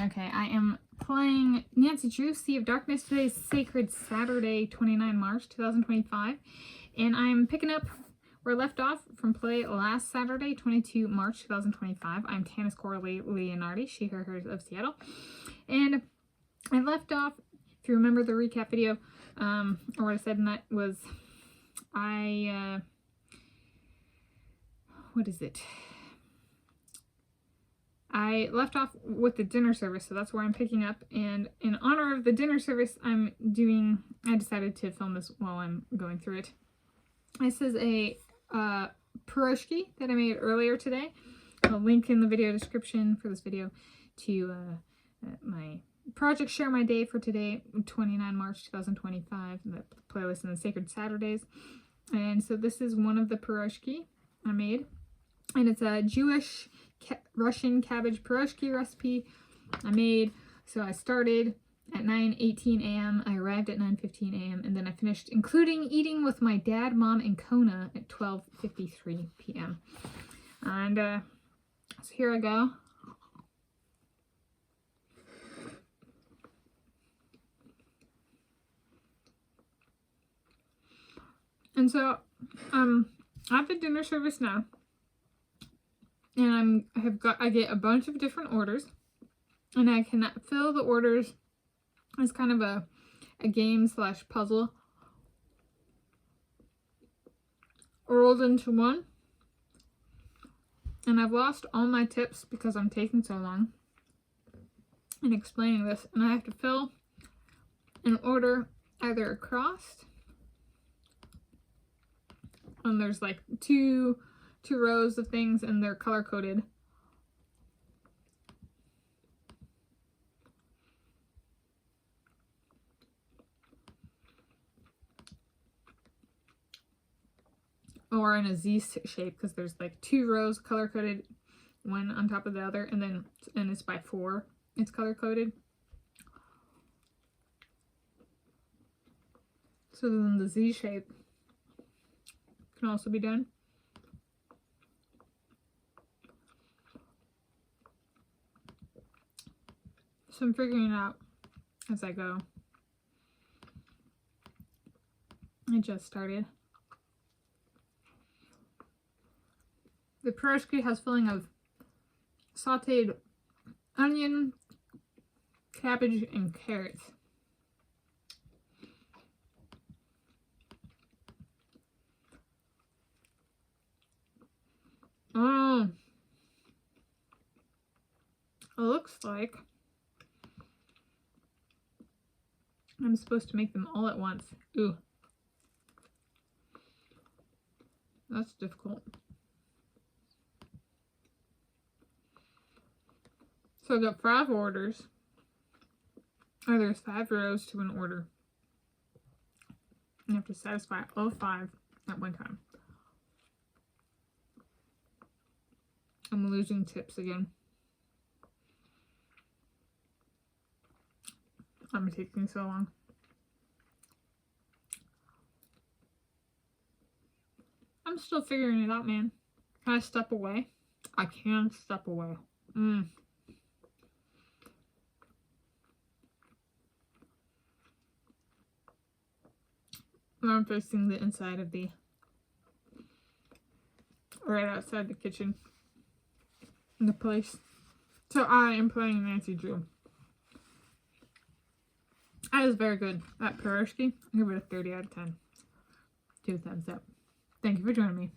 Okay, I am playing Nancy Drew, Sea of Darkness. Today's Sacred Saturday, 29 March 2025. And I'm picking up where I left off from play last Saturday, 22 March 2025. I'm Tanis Coralee Leonhardi, she, her, hers of Seattle. And I left off, if you remember the recap video, or what I said in that was, I left off with the dinner service, so that's where I'm picking up. And in honor of the dinner service, I decided to film this while I'm going through it. This is a piroshky that I made earlier today. I'll link in the video description for this video to my project Share My Day for today, 29 March 2025, the playlist in the Sacred Saturdays. And so this is one of the piroshky I made. And it's a Jewish Russian cabbage piroshky recipe I made. So I started at 9:18 a.m. I arrived at 9:15 a.m. and then I finished including eating with my dad, mom, and Kona at 12:53 p.m. And so here I go. And so I have the dinner service now. And I get a bunch of different orders, and I can fill the orders as kind of a game / puzzle rolled into one. And I've lost all my tips because I'm taking so long in explaining this, and I have to fill an order either across, and there's like two rows of things and they're color coded. Or in a Z shape, because there's like 2 rows color coded, one on top of the other, and it's by 4. It's color coded. So then the Z shape can also be done. So I'm figuring it out as I go. I just started. The piroshky has filling of sauteed onion, cabbage, and carrots. Oh, it looks like I'm supposed to make them all at once. Ooh. That's difficult. So I got 5 orders. Or there's 5 rows to an order. You have to satisfy all 5 at one time. I'm losing tips again. I'm taking so long. I'm still figuring it out, man. Can I step away? I can step away. I'm facing the inside of right outside the kitchen. In the place. So I am playing Nancy Drew. That is very good. That piroshky, I give it a 30 out of 10. 2 thumbs up. Thank you for joining me.